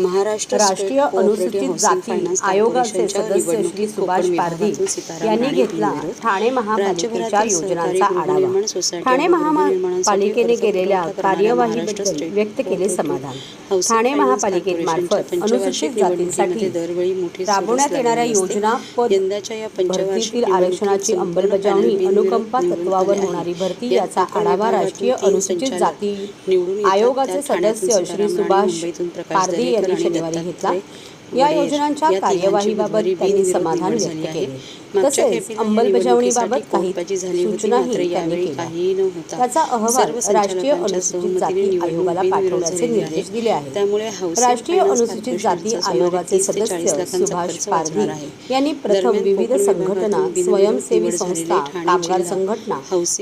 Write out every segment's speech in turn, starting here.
महाराष्ट्र राष्ट्रीय अनुसूचित जाती आयोगाचे सदस्य श्री सुभाष पारधी यांनी घेतला ठाणे महापालिकेच्या योजनांचा आढावा। ठाणे महापालिकेने केलेल्या कार्यवाहीबद्दल व्यक्त केले समाधान। ठाणे महापालिकेमार्फत अनुसूचित जातींसाठी राबवण्यात येणाऱ्या योजना, पद भरतीतील आरक्षणाची अंमलबजावणी, अनुकंपा तत्वावर होणारी भरती याचा आढावा राष्ट्रीय अनुसूचित जाती आयोगाचे सदस्य श्री सुभाष पारधी यांनी शनिवारी घेतला। या योजनांच्या कार्यवाहीबाबत त्यांनी समाधान व्यक्त केले, तसेच अंमलबजावणीबाबत काही सूचनाही त्यांनी केल्या। त्याचा अहवाल राष्ट्रीय अनुसूचित जाती आयोगाला पाठवण्याचे निर्देश दिले आहेत। राष्ट्रीय अनुसूचित जाती आयोगाचे सदस्य सुभाष पारधी यांनी प्रथम विविध संघटना, स्वयंसेवी संस्था, कामगार संघटना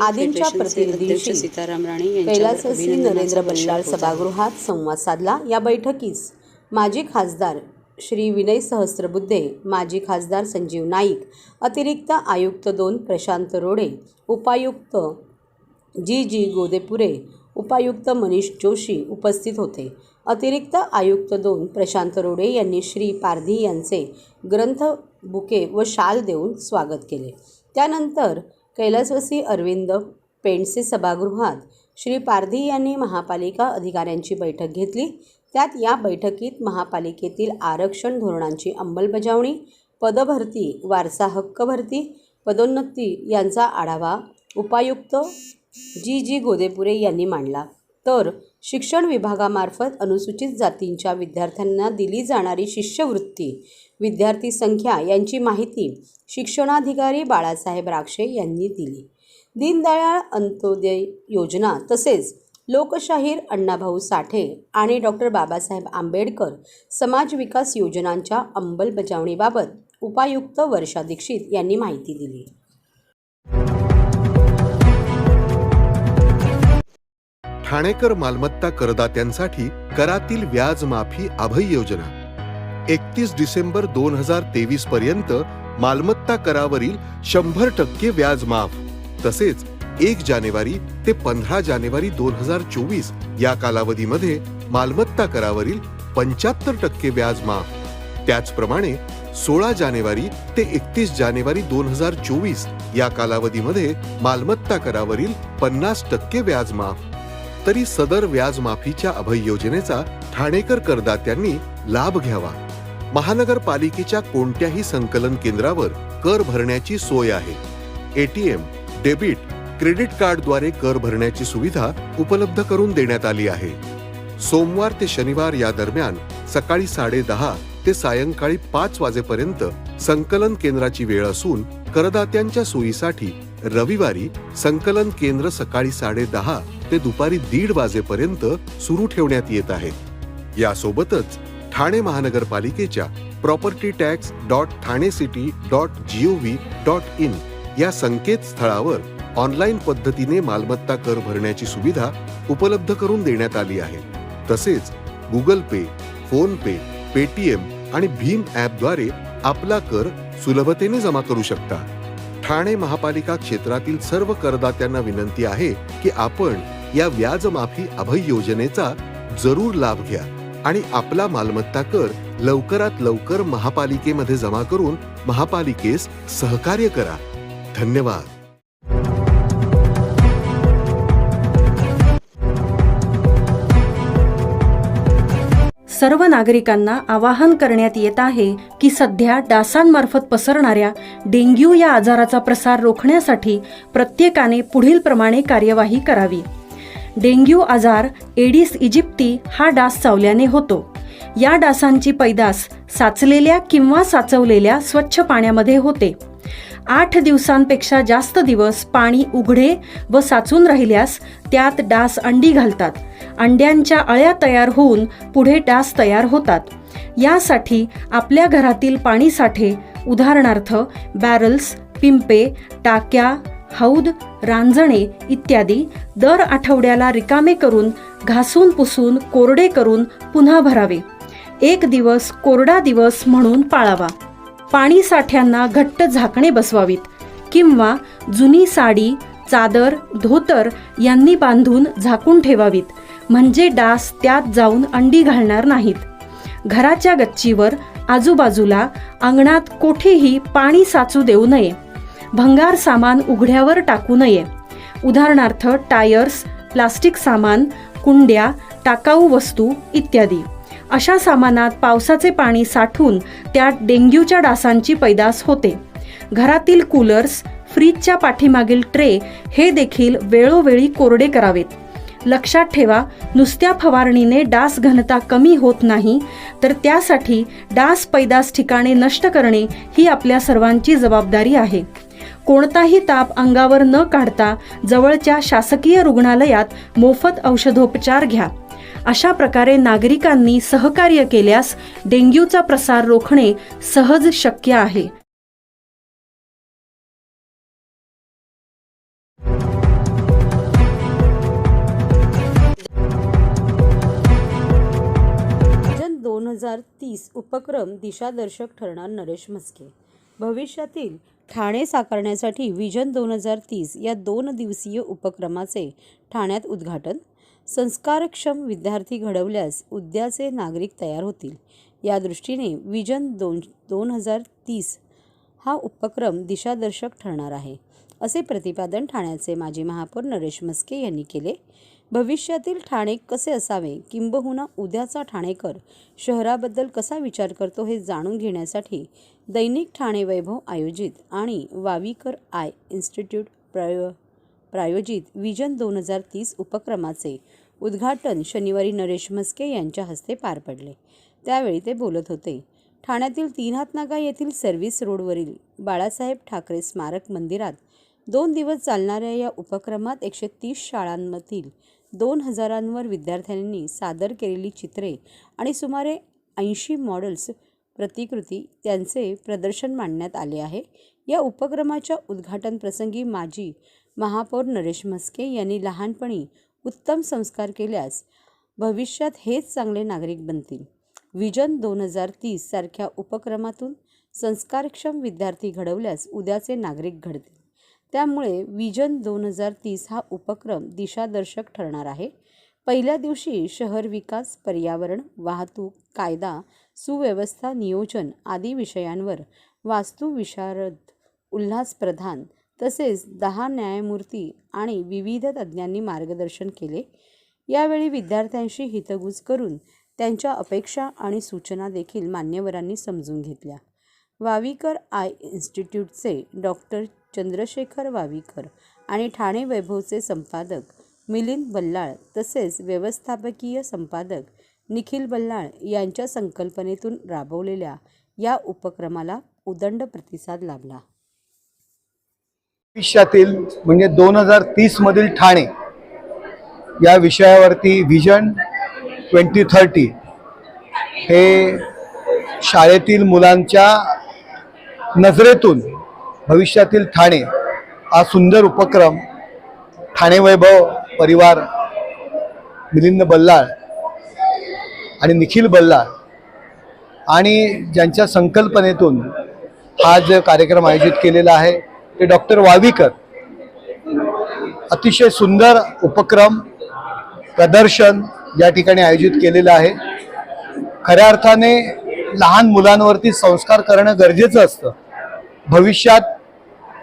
आदींच्या प्रतिनिधींशी कैलासवासी नरेंद्र बल्लाळ सभागृहात संवाद साधला। या बैठकीस माजी खासदार श्री विनय सहस्त्रबुद्धे, माजी खासदार संजीव नाईक, अतिरिक्त आयुक्त 2 प्रशांत रोडे, उपायुक्त जी गोदेपुरे, उपायुक्त मनीष जोशी उपस्थित होते। अतिरिक्त आयुक्त 2 प्रशांत रोडे यांनी श्री पारधी यांचे ग्रंथ बुके व शाल देऊन स्वागत केले। त्यानंतर कैलासवासी अरविंद पेंडसे सभागृहात श्री पारधी यांनी महापालिका अधिकाऱ्यांची बैठक घेतली। त्यात या बैठकीत महापालिकेतील आरक्षण धोरणांची अंमलबजावणी, पदभरती, वारसा हक्क भरती, पदोन्नती यांचा आढावा उपायुक्त जी गोदेपुरे यांनी मांडला। तर शिक्षण विभागामार्फत अनुसूचित जातींच्या विद्यार्थ्यांना दिली जाणारी शिष्यवृत्ती, विद्यार्थी संख्या यांची माहिती शिक्षणाधिकारी बाळासाहेब राक्षे यांनी दिली। दीनदयाळ अंत्योदय योजना तसेच लोकशाहीर अण्णाभाऊ साठे आणि डॉक्टर बाबासाहेब आंबेडकर समाज विकास योजनांच्या अंमलबजावणीबाबत उपायुक्त वर्षा दीक्षित यांनी माहिती दिली। ठाणेकर मालमत्ता करदात्यांसाठी करातील व्याज माफी अभय योजना 31 डिसेंबर 2023 पर्यंत मालमत्ता करावरील 100% व्याज माफ, तसेच 1 जानेवारी ते 15 जानेवारी 2024 या कालावधीमध्ये मालमत्ता करावरील 75% व्याज माफ। त्याचप्रमाणे 16 जानेवारी ते 31 जानेवारी 2024 या कालावधीमध्ये मालमत्ता करावरील 50% व्याज माफ। तरी सदर व्याज माफीच्या अभय योजनेचा ठाणेकर करदात्यांनी लाभ घ्यावा। महानगरपालिकेच्या कोणत्याही संकलन केंद्रावर कर भरण्याची सोय आहे। एटीएम, डेबिट, क्रेडिट कार्डद्वारे कर भरण्याची सुविधा उपलब्ध करून देण्यात आली आहे। सोमवार ते शनिवार या दरम्यान सकाळी 10:30 ते सायंकाळी 5 वाजेपर्यंत संकलन केंद्राची वेळ असून करदात्यांच्या सोयीसाठी रविवारी संकलन केंद्र सकाळी 10:30 ते दुपारी 1:30 वाजेपर्यंत सुरू ठेवण्यात येत आहेत। यासोबतच ठाणे महानगरपालिकेच्या propertytax.thanecity.gov.in या संकेतस्थळावर ऑनलाईन पद्धतीने मालमत्ता कर भरण्याची सुविधा उपलब्ध करून देण्यात आली आहे। तसेच गुगल पे, फोन पे, पेटीएम आणि भीम ॲपद्वारे आपला कर सुलभतेने जमा करू शकता। ठाणे महापालिका क्षेत्रातील सर्व करदात्यांना विनंती आहे की आपण या व्याज माफी अभय योजनेचा जरूर लाभ घ्या आणि आपला मालमत्ता कर लवकरात लवकर महापालिकेमध्ये जमा करून महापालिकेस सहकार्य करा। धन्यवाद। सर्व नागरिकांना आवाहन करण्यात येत आहे की सध्या डासांमार्फत पसरणाऱ्या डेंग्यू या आजाराचा प्रसार रोखण्यासाठी प्रत्येकाने पुढील प्रमाणे कार्यवाही करावी। डेंग्यू आजार एडिस इजिप्ती हा डास चावल्याने होतो। या डासांची पैदास साचलेल्या किंवा साचवलेल्या स्वच्छ पाण्यामध्ये होते। 8 दिवसांपेक्षा जास्त दिवस पाणी उघडे व साचून राहिल्यास त्यात डास अंडी घालतात। अंड्यांच्या अळ्या तयार होऊन पुढे डास तयार होतात। यासाठी आपल्या घरातील पाणी साठे उदाहरणार्थ बॅरल्स, पिंपे, टाक्या, हौद, रांजणे इत्यादी दर आठवड्याला रिकामे करून घासून पुसून कोरडे करून पुन्हा भरावे। 1 दिवस कोरडा दिवस म्हणून पाळावा। पाणी साठ्यांना घट्ट झाकणे बसवावीत किंवा जुनी साडी, चादर, धोतर यांनी बांधून झाकून ठेवावीत, म्हणजे डास त्यात जाऊन अंडी घालणार नाहीत। घराच्या गच्चीवर आजूबाजूला अंगणात कोठेही पाणी साचू देऊ नये. भंगार सामान उघड्यावर टाकू नये. उदाहरणार्थ टायर्स, प्लास्टिक सामान, कुंड्या, टाकाऊ वस्तू इत्यादी. अशा सामानात पावसाचे पाणी साठून त्यात डेंग्यूच्या डासांची पैदास होते. घरातील कूलर्स, फ्रीजच्या पाठीमागील ट्रे हे देखील वेळोवेळी कोरडे करावेत. लक्षात ठेवा, नुसत्या फवारणीने डास घनता कमी होत नाही, तर त्यासाठी डास पैदास ठिकाणे नष्ट करणे ही आपल्या सर्वांची जबाबदारी आहे. कोणताही ताप अंगावर न काढता जवळच्या शासकीय रुग्णालयात मोफत औषधोपचार घ्या. अशा प्रकारे नागरिकांनी सहकार्य केल्यास डेंग्यूचा प्रसार रोखणे सहज शक्य आहे. विजन 2030 उपक्रम दिशादर्शक ठरणार नरेश म्हस्के. भविष्यातील ठाणे साकारण्यासाठी विजन 2030 या 2 दिवसीय उपक्रमाचे ठाण्यात उद्घाटन. संस्कारक्षम विद्यार्थी घडवल्यास उद्याचे नागरिक तयार होतील. या दृष्टीने विजन 2030 हा उपक्रम दिशादर्शक ठरणार आहे, असे प्रतिपादन ठाण्याचे माजी महापौर नरेश म्हस्के यांनी केले. भविष्यातील ठाणे कसे असावे, किंबहुना उद्याचा ठाणेकर शहराबद्दल कसा विचार करतो हे जाणून घेण्यासाठी दैनिक ठाणे वैभव आयोजित आणि वावीकर आय इन्स्टिट्यूट प्रायोजित विजन 2030 उपक्रमाचे उद्घाटन शनिवारी नरेश म्हस्के यांच्या हस्ते पार पडले. त्यावेळी ते बोलत होते. ठाण्यातील 3 हातनागा येथील सर्व्हिस रोडवरील बाळासाहेब ठाकरे स्मारक मंदिरात 2 दिवस चालणाऱ्या या उपक्रमात 130 शाळांमधील 2000 विद्यार्थ्यांनी सादर केलेली चित्रे आणि सुमारे 80 मॉडेल्स प्रतिकृती त्यांचे प्रदर्शन मांडण्यात आले आहे. या उपक्रमाच्या उद्घाटन प्रसंगी माजी महापौर नरेश म्हस्के यांनी लहानपणी उत्तम संस्कार केल्यास भविष्यात हेच चांगले नागरिक बनतील. विजन 2030 सारख्या उपक्रमातून संस्कारक्षम विद्यार्थी घडवल्यास उद्याचे नागरिक घडतील. त्यामुळे विजन 2030 हा उपक्रम दिशादर्शक ठरणार आहे. पहिल्या दिवशी शहर विकास, पर्यावरण, वाहतूक, कायदा, सुव्यवस्था, नियोजन आदी विषयांवर वास्तुविशारद उल्हास प्रधान तसेच 10 न्यायमूर्ती आणि विविध तज्ज्ञांनी मार्गदर्शन केले. यावेळी विद्यार्थ्यांशी हितगुज करून त्यांच्या अपेक्षा आणि सूचना देखील मान्यवरांनी समजून घेतल्या. वावीकर आय इन्स्टिट्यूटचे डॉक्टर चंद्रशेखर वावीकर आणि ठाणे वैभवचे संपादक मिलिंद बल्लाळ तसेच व्यवस्थापकीय संपादक निखिल बल्लाळ यांच्या संकल्पनेतून राबवलेल्या या उपक्रमाला उदंड प्रतिसाद लाभला. भविष्यातील म्हणजे 2030 मधील ठाणे या विषयावरती विजन 2030 हे शाळेतील मुलांच्या नजरेतून भविष्यातील ठाणे हा सुंदर उपक्रम ठाणे वैभव परिवार, मिलिंद बल्लाळ आणि निखिल बल्लाळ आणि ज्यांच्या संकल्पनेतून हा जो कार्यक्रम आयोजित केलेला आहे ते डॉक्टर वावीकर. अतिशय सुंदर उपक्रम प्रदर्शन या ठिकाणी आयोजित केलेलं आहे. खऱ्या अर्थाने लहान मुलांवरती संस्कार करणं गरजेचं असतं. भविष्यात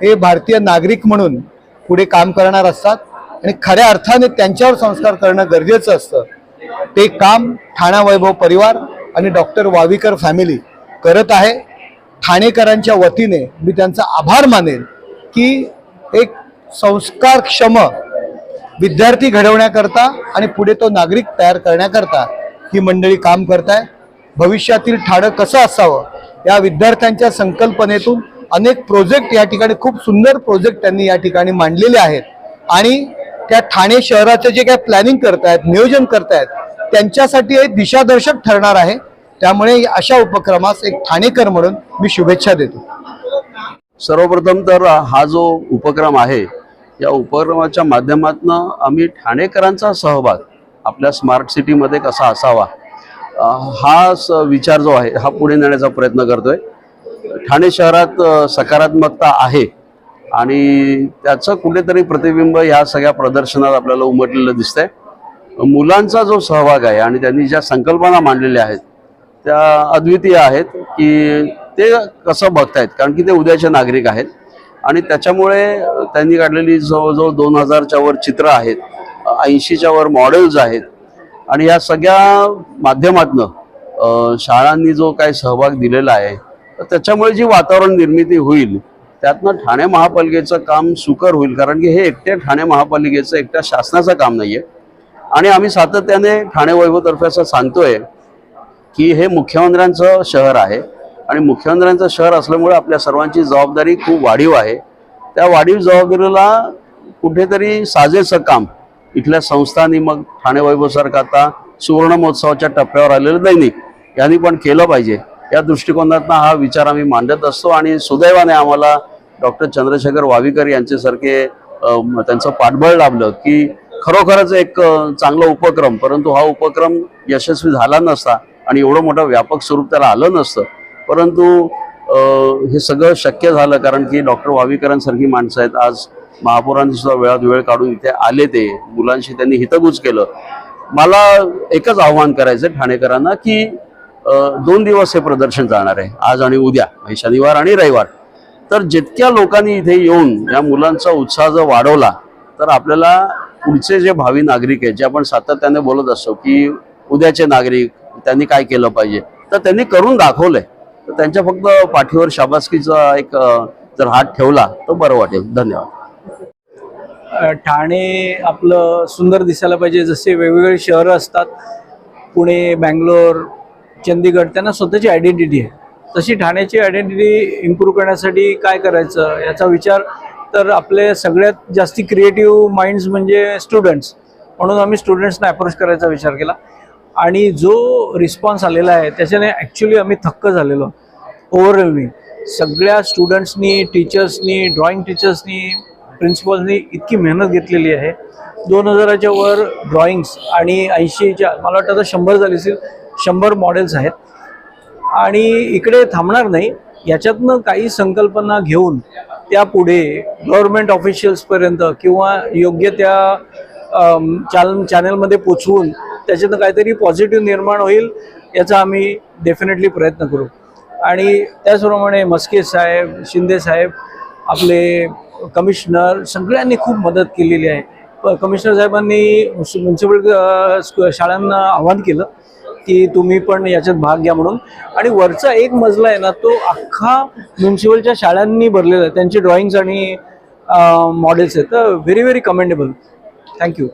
हे भारतीय नागरिक म्हणून पुढे काम करणार असतात आणि खऱ्या अर्थाने त्यांच्यावर संस्कार करणं गरजेचं असतं. ते काम ठाणा वैभव परिवार आणि डॉक्टर वावीकर फॅमिली करत आहे. ठाणेकरांच्या वतीने मी त्यांचा आभार मानेल की एक संस्कारक्षम विद्यार्थी घडवण्याकरता आणि पुढे तो नागरिक तयार करण्याकरता ही मंडळी काम करताय. भविष्यातील ठाणं कसं असावं या विद्यार्थ्यांच्या संकल्पनेतून अनेक प्रोजेक्ट या ठिकाणी, खूप सुंदर प्रोजेक्ट त्यांनी या ठिकाणी मांडलेले आहेत आणि त्या ठाणे शहराचं जे काय प्लॅनिंग करतायत, नियोजन करतायत, त्यांच्यासाठी हे दिशादर्शक ठरणार आहे. त्यामुळे अशा उपक्रमास एक ठाणेकर म्हणून मी शुभेच्छा देतो. सर्वप्रथम तर हा जो उपक्रम आहे या उपक्रमाच्या माध्यमातून आम्ही ठाणेकरांचा सहभाग आपल्या स्मार्ट सिटीमध्ये कसा असावा हा विचार जो आहे हा पुढे नेण्याचा प्रयत्न करतोय. ठाणे शहरात सकारात्मकता आहे आणि त्याचं कुठेतरी प्रतिबिंब या सगळ्या प्रदर्शनात आपल्याला उमटलेलं दिसतंय. मुलांचा जो सहभाग आहे आणि त्यांनी ज्या संकल्पना मांडलेल्या आहेत त्या अद्वितीय आहेत की ते कसं बघतायत, कारण की ते उद्याचे नागरिक आहेत. आणि त्याच्यामुळे त्यांनी काढलेली जवळजवळ 2000च्या वर चित्र आहेत, 80च्या वर मॉडेल्स आहेत. आणि या सगळ्या माध्यमातनं शाळांनी जो काही सहभाग दिलेला आहे, तर त्याच्यामुळे जी वातावरण निर्मिती होईल त्यातनं ठाणे महापालिकेचं काम सुकर होईल. कारण की हे एकट्या ठाणे महापालिकेचं, एकट्या शासनाचं काम नाहीये. आणि आम्ही सातत्याने ठाणे वैभवतर्फे असं सांगतोय की हे मुख्यमंत्र्यांचं शहर आहे आणि मुख्यमंत्र्यांचं शहर असल्यामुळे आपल्या सर्वांची जबाबदारी खूप वाढीव आहे. त्या वाढीव जबाबदारीला कुठेतरी साजेसं काम इथल्या संस्थांनी, मग ठाणे वैभवसारखं आता सुवर्ण महोत्सवाच्या टप्प्यावर आलेलं दैनिक यांनी पण केलं पाहिजे. या दृष्टिकोनातून हा विचार आम्ही मांडत असतो. आणि सुदैवाने आम्हाला डॉक्टर चंद्रशेखर वावीकर यांच्यासारखे त्यांचं पाठबळ लाभलं की खरोखरच एक चांगला उपक्रम, परंतु हा उपक्रम यशस्वी झाला नसता आणि एवढं मोठं व्यापक स्वरूप त्याला आलं नसतं. परंतु हे सगळं शक्य झालं कारण की डॉक्टर वावीकरांसारखी माणसं आहेत. आज महापौरांनी सुद्धा वेळात वेळ काढून इथे आले, ते मुलांशी त्यांनी हितगुज केलं. मला एकच आव्हान करायचं ठाणेकरांना की 2 दिवस हे प्रदर्शन चालणार आहे, आज आणि उद्या, म्हणजे शनिवार आणि रविवार. तर जितक्या लोकांनी इथे येऊन या मुलांचा उत्साह जर वाढवला तर आपल्याला पुढचे जे भावी नागरिक आहेत, जे आपण सातत्याने बोलत असतो की उद्याचे नागरिक त्यांनी काय केलं पाहिजे, तर त्यांनी करून दाखवलंय. तर त्यांच्या फक्त पाठीवर शाबासकीचा एक जर हात ठेवला तर बरं वाटेल. धन्यवाद. ठाणे आपलं सुंदर दिसायला पाहिजे. जसे वेगवेगळे शहरं असतात, पुणे, बँगलोर, चंदीगड, त्यांना स्वतःची आयडेंटिटी आहे. तशी ठाण्याची आयडेंटिटी इम्प्रूव्ह करण्यासाठी काय करायचं याचा विचार तर आपले सगळ्यात जास्ती क्रिएटिव्ह माइंड्स म्हणजे स्टुडंट्स, म्हणून आम्ही स्टुडंट्सना अप्रोच करायचा विचार केला. आणि जो रिस्पॉन्स आलेला आहे त्याच्याने ॲक्च्युली आम्ही थक्क झालेलो. ओव्हरवेल्मिंग सगळ्या स्टुडंट्सनी, टीचर्सनी, ड्रॉइंग टीचर्सनी, प्रिन्सिपल्सनी इतकी मेहनत घेतलेली आहे. 2000च्या वर ड्रॉइंग्स आणि 80च्या, मला वाटतं आता 100 झाली असेल, 100 मॉडेल्स आहेत. आणि इकडे थांबणार नाही, याच्यातनं काही संकल्पना घेऊन त्या पुढे गव्हर्नमेंट ऑफिशियल्सपर्यंत किंवा योग्य त्या चॅनलमध्ये पोचवून त्याच्यातनं काहीतरी पॉझिटिव्ह निर्माण होईल याचा आम्ही डेफिनेटली प्रयत्न करू. आणि त्याचप्रमाणे मस्के साहेब, शिंदे साहेब, आपले कमिशनर, सगळ्यांनी खूप मदत केलेली आहे. कमिशनर साहेबांनी म्युन्सिपल शाळांना आवाहन केलं की तुम्ही पण याच्यात भाग घ्या म्हणून. आणि वरचा एक मजला आहे ना, तो अख्खा म्युन्सिपलच्या शाळांनी भरलेला आहे. त्यांचे ड्रॉइंग्स आणि मॉडेल्स आहेत. तर very very commendable. Thank you.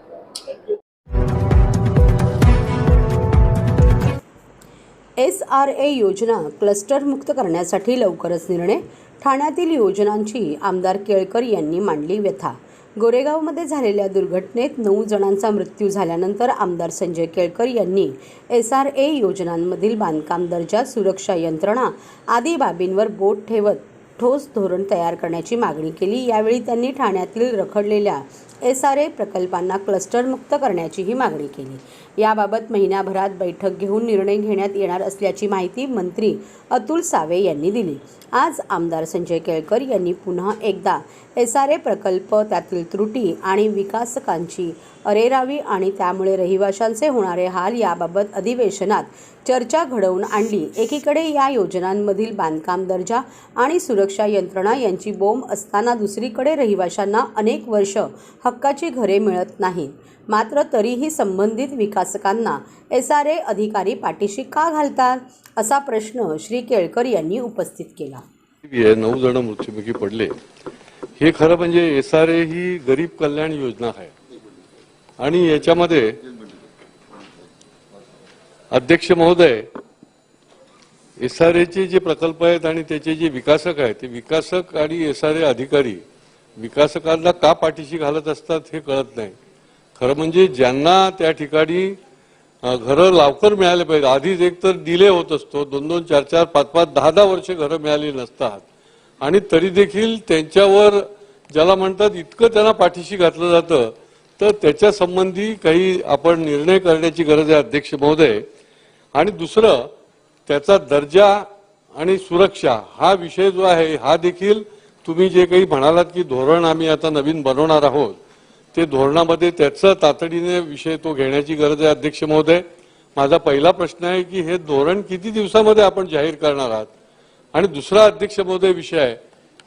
SRA योजना क्लस्टरमुक्त करण्यासाठी लवकरच निर्णय. ठाण्यातील योजनांची आमदार केळकर यांनी मांडली व्यथा. गोरेगावमध्ये झालेल्या दुर्घटनेत 9 जणांचा मृत्यू झाल्यानंतर आमदार संजय केळकर यांनी SRA योजनांमधील बांधकाम दर्जा, सुरक्षा यंत्रणा आदी बाबींवर बोट ठेवत ठोस धोरण तयार करण्याची मागणी केली. यावेळी त्यांनी ठाण्यातील रखडलेल्या SRA प्रकल्पांना क्लस्टरमुक्त करण्याचीही मागणी केली. याबाबत महिन्याभरात बैठक घेऊन निर्णय घेण्यात येणार असल्याची माहिती मंत्री अतुल सावे यांनी दिली. आज आमदार संजय केळकर यांनी पुन्हा एकदा SRA प्रकल्प, त्यातील त्रुटी आणि विकासकांची अरेरावी आणि त्यामुळे रहिवाशांचे होणारे हाल याबाबत अधिवेशनात चर्चा घडवून आणली. एकीकडे या योजनांमधील बांधकाम दर्जा आणि सुरक्षा यंत्रणा यांची बोंब असताना दुसरीकडे रहिवाशांना अनेक वर्ष हक्काची घरे मिळत नाहीत. मात्र तरीही संबंधित विकासकांना SRA अधिकारी पाठीशी का घालतात, असा प्रश्न श्री केळकर यांनी उपस्थित केला. 9 जण मृत्युमुखी पडले. हे खरं म्हणजे SRA ही गरीब कल्याण योजना आहे आणि याच्यामध्ये अध्यक्ष महोदय, SRAचे जे प्रकल्प आहेत आणि त्याचे जे विकासक आहेत, ते विकासक आणि SRA अधिकारी विकासकांना का पाठीशी घालत असतात हे कळत नाही. खरं म्हणजे ज्यांना त्या ठिकाणी घरं लवकर मिळाले पाहिजे, आधीच एक तर डिले होत असतो, 2-2, 4-4, 5-5, 10-10 वर्ष घरं मिळाली नसतात आणि तरी देखील त्यांच्यावर ज्याला म्हणतात इतकं त्यांना पाठीशी घातलं जातं. तर त्याच्या संबंधी काही आपण निर्णय करण्याची गरज आहे अध्यक्ष महोदय. आणि दुसरं, त्याचा दर्जा आणि सुरक्षा हा विषय जो आहे, हा देखील तुम्ही जे काही म्हणालात की धोरण आम्ही आता नवीन बनवणार आहोत, ते धोरणामध्ये त्याचा तातडीने विषय तो घेण्याची गरज आहे अध्यक्ष महोदय. माझा पहिला प्रश्न आहे की हे धोरण किती दिवसामध्ये आपण जाहीर करणार आहात. आणि दुसरा अध्यक्ष महोदय विषय आहे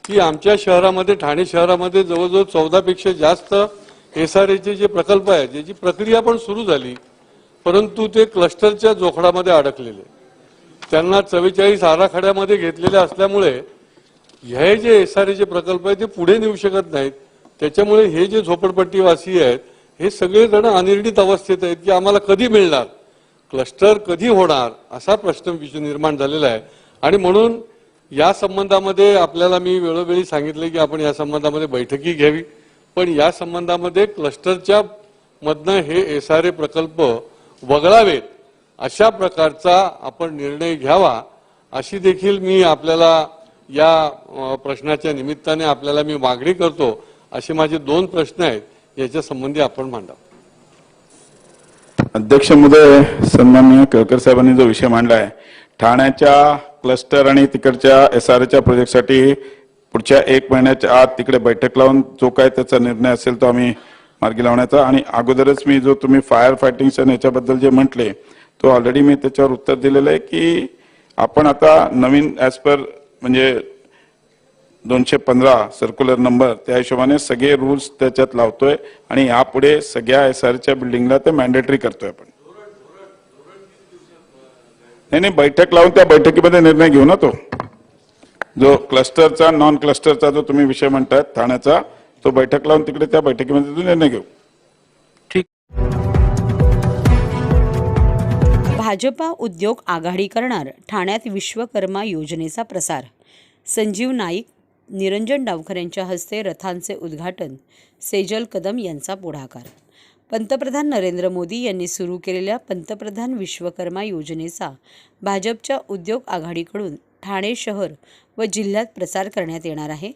की आमच्या शहरामध्ये, ठाणे शहरामध्ये जवळजवळ 14 पेक्षा जास्त SRAचे जे प्रकल्प आहेत ज्याची प्रक्रिया पण सुरू झाली, परंतु ते क्लस्टरच्या जोखडामध्ये अडकलेले, त्यांना 44 आराखड्यामध्ये घेतलेले असल्यामुळे हे जे SRAचे प्रकल्प आहेत ते पुढे नेऊ शकत नाहीत. त्याच्यामुळे हे जे झोपडपट्टीवासी आहेत हे सगळे जण अनिर्णित अवस्थेत आहेत की आम्हाला कधी मिळणार, क्लस्टर कधी होणार, असा प्रश्न निर्माण झालेला आहे. आणि म्हणून या संबंधामध्ये आपल्याला मी वेळोवेळी सांगितले की आपण या संबंधामध्ये बैठकी घ्यावी, पण या संबंधामध्ये क्लस्टरच्या मधनं हे SRA प्रकल्प वगळावेत अशा प्रकारचा आपण निर्णय घ्यावा, अशी देखील मी आपल्याला या प्रश्नाच्या निमित्ताने आपल्याला मी मागणी करतो. असे माझे 2 प्रश्न आहेत, याच्या संबंधी आपण मांडा. अध्यक्ष महोदय, सन्माननीय केळकर साहेबांनी जो विषय मांडला आहे, ठाण्याच्या क्लस्टर आणि तिकडच्या SRAच्या प्रोजेक्टसाठी पुढच्या 1 महिन्याच्या आत तिकडे बैठक लावून जो काय त्याचा निर्णय असेल तो आम्ही मार्गी लावण्याचा. आणि अगोदरच मी जो तुम्ही फायर फायटिंगच्या याच्याबद्दल जे म्हटले तो ऑलरेडी मी त्याच्यावर उत्तर दिलेलं आहे की आपण आता नवीन ॲज पर म्हणजे 215 सर्क्युलर नंबर त्या हिशोबाने सगळे रूल्स त्याच्यात लावतोय आणि यापुढे सगळ्या SRAच्या बिल्डिंगला ते मॅन्डेटरी करतोय आपण. नाही, बैठक लावून त्या बैठकीमध्ये निर्णय घेऊ ना. तो जो क्लस्टरचा नॉन क्लस्टरचा जो तुम्ही विषय म्हणताय ठाण्याचा, तो बैठक लावून तिकडे त्या बैठकीमध्ये तो निर्णय घेऊ. भाजपा उद्योग आघाडी करणार, ठाण्यात विश्वकर्मा योजनेचा प्रसार. संजीव नाईक, निरंजन डावखरे यांच्या हस्ते रथांचे उद्घाटन. सेजल कदम यांचा पुढाकार. पंतप्रधान नरेंद्र मोदी यांनी सुरू केलेल्या पंतप्रधान विश्वकर्मा योजनेचा भाजपच्या उद्योग आघाडीकडून ठाणे शहर व जिल्ह्यात प्रसार करण्यात येणार आहे.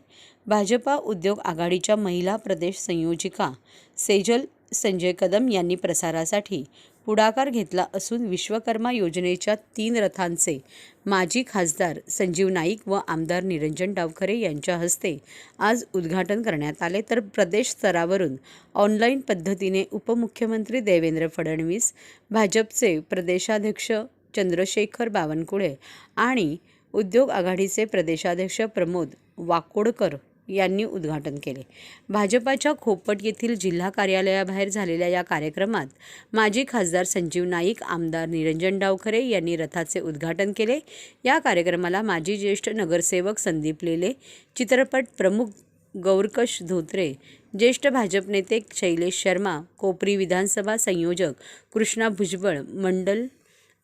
भाजपा उद्योग आघाडीच्या महिला प्रदेश संयोजिका सेजल संजय कदम यांनी प्रसारासाठी पुढाकार घेतला असून विश्वकर्मा योजनेच्या 3 रथांचे माजी खासदार संजीव नाईक व आमदार निरंजन डावखरे यांच्या हस्ते आज उद्घाटन करण्यात आले. तर प्रदेश स्तरावरून ऑनलाईन पद्धतीने उपमुख्यमंत्री देवेंद्र फडणवीस, भाजपचे प्रदेशाध्यक्ष चंद्रशेखर बावनकुळे आणि उद्योग आघाडीचे प्रदेशाध्यक्ष प्रमोद वाकोडकर यांनी उद्घाटन केले. भाजपाच्या खोपट येथील जिल्हा कार्यालयाबाहेर झालेल्या या कार्यक्रमात माजी खासदार संजीव नाईक, आमदार निरंजन डावखरे यांनी रथाचे उद्घाटन केले. या कार्यक्रमाला माजी ज्येष्ठ नगरसेवक संदीप लेले, चित्रपट प्रमुख गौरकश धोत्रे, ज्येष्ठ भाजप नेते शैलेश शर्मा, कोपरी विधानसभा संयोजक कृष्णा भुजबळ, मंडल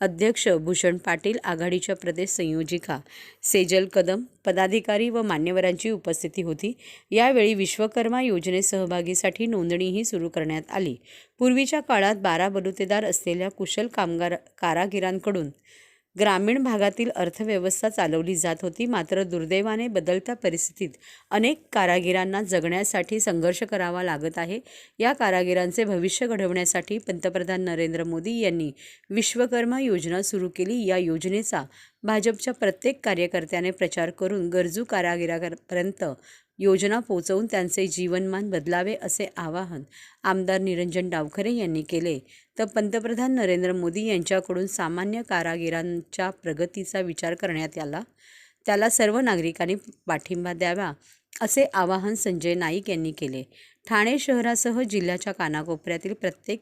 अध्यक्ष भूषण पाटील, आघाडीच्या प्रदेश संयोजिका सेजल कदम, पदाधिकारी व मान्यवरांची उपस्थिती होती. यावेळी विश्वकर्मा योजनेत सहभागीसाठी नोंदणीही सुरू करण्यात आली. पूर्वीच्या काळात 12 बलुतेदार असलेल्या कुशल कारागिरांकडून ग्रामीण भागातील अर्थव्यवस्था चालवली जात होती. मात्र दुर्दैवाने बदलत्या परिस्थितीत अनेक कारागिरांना जगण्यासाठी संघर्ष करावा लागत आहे. या कारागिरांचे भविष्य घडवण्यासाठी पंतप्रधान नरेंद्र मोदी यांनी विश्वकर्मा योजना सुरू केली. या योजनेचा भाजपच्या प्रत्येक कार्यकर्त्याने प्रचार करून गरजू कारागिरांपर्यंत योजना पोहोचवून त्यांचे जीवनमान बदलावे असे आवाहन आमदार निरंजन डावखरे यांनी केले. तर पंतप्रधान नरेंद्र मोदी यांच्याकडून सामान्य कारागिरांच्या प्रगतीचा विचार करण्यात आला. त्याला सर्व नागरिकांनी पाठिंबा द्यावा असे आवाहन संजय नाईक यांनी केले. ठाणे शहरासह जिल्ह्याच्या कानाकोपऱ्यातील प्रत्येक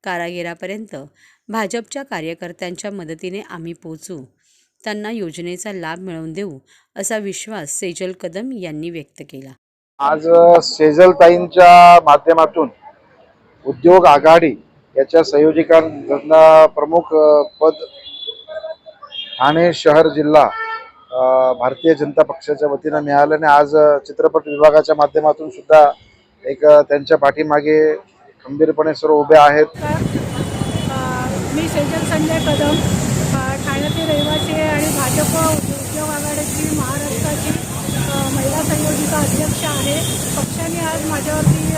कारागिरापर्यंत भाजपच्या कार्यकर्त्यांच्या मदतीने आम्ही पोहोचू, त्यांना योजनेचा लाभ मिळवून देऊ असा विश्वास सेजल कदम यांनी व्यक्त केला. आज सेजलताईंच्या माध्यमातून उद्योग आघाडी याच्या संयोजिकांना प्रमुख पद ठाणे शहर जिल्हा भारतीय जनता पक्षाच्या वतीनं मिळालं आणि आज चित्रपट विभागाच्या माध्यमातून सुद्धा एक त्यांच्या पाठीमागे खंबीरपणे सर्व उभे आहेत. मी सेजल संजय कदम, ठाण्याचे रहिवासी आहे आणि भाजप उद्योग आघाडीची महाराष्ट्राची महिला संयोजिका अध्यक्ष आहे. पक्षाने आज माझ्यावरती ही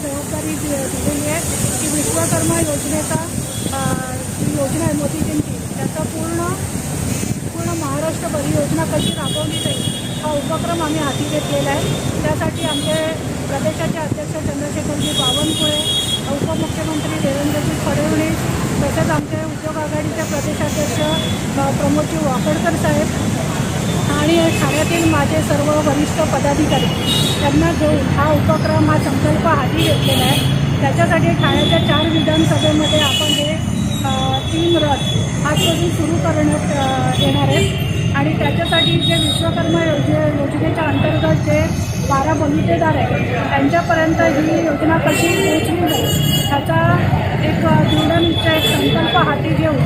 जबाबदारी दिलेली आहे की विश्वकर्मा योजनेचा योजना आहे मोदीजींची, त्याचा पूर्ण महाराष्ट्रभर ही योजना कशी राबवली जाईल हा उपक्रम आम्ही हाती घेतलेला आहे. त्यासाठी आमचे प्रदेशाचे अध्यक्ष चंद्रशेखरजी बावनकुळे, उपमुख्यमंत्री देवेंद्रजी फडणवीस तसेच आज आमचे उद्योग आघाडीचे प्रदेशाध्यक्ष प्रमोदजी वाकडकर साहेब आणि ठाण्यातील माझे सर्व वरिष्ठ पदाधिकारी यांना घेऊन हा उपक्रम, हा संकल्प हाती घेतलेला आहे. त्याच्यासाठी ठाण्याच्या 4 विधानसभेमध्ये आपण हे 3 रथ आजपासून सुरू करण्यात येणार आहेत. आणि त्याच्यासाठी जे विश्वकर्मा योजनेच्या अंतर्गत जे 12 बलुतेदार आहेत त्यांच्यापर्यंत ही योजना कशी पोहोचली जाईल ह्याचा एक दृढ निश्चय, एक संकल्प हाती घेऊन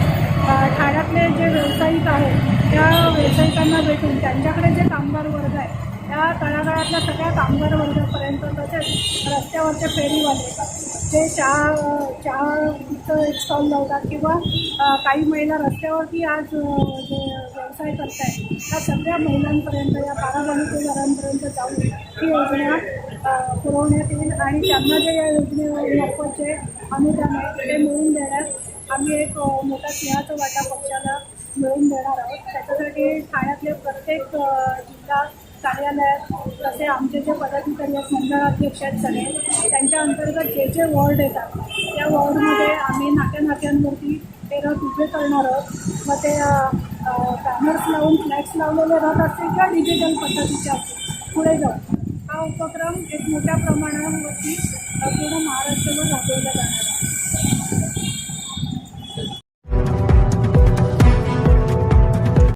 ठाण्यातले जे व्यावसायिक आहेत त्या व्यावसायिकांना भेटून त्यांच्याकडे जे कामगार वर्ग आहे त्या तळागाळातल्या सगळ्या कामगार वर्गापर्यंत, तसेच रस्त्यावरचे फेरीवाले जे चहाचं एक स्टॉल लावतात किंवा काही महिला रस्त्यावरती आज जे व्यवसाय करत आहेत त्या सगळ्या महिलांपर्यंत, या 12 बलुतेदारांपर्यंत जाऊन ही योजना पुरवण्यात येईल. आणि त्यांना जे या योजनेमार्फत जे अनुदान आहे ते मिळवून देण्यास आम्ही एक मोठा सिंहाचा वाटा पक्षाला मिळवून देणार आहोत. त्याच्यासाठी ठाण्यातले प्रत्येक जिल्हा कार्यालयात तसे आमचे जे पदाधिकारी आहेत, मंडळाध्यक्ष आहेत सगळे, त्यांच्या अंतर्गत जे जे वॉर्ड येतात त्या वॉर्डमध्ये आम्ही नाक्यांवरती ते रथ उभे करणार आहोत. मग ते बॅनर्स लावून फ्लॅग्स लावलेले रथ असतील किंवा डिजिटल पद्धतीचे असतील पुढे जाऊन हा उपक्रम एक मोठ्या प्रमाणावरती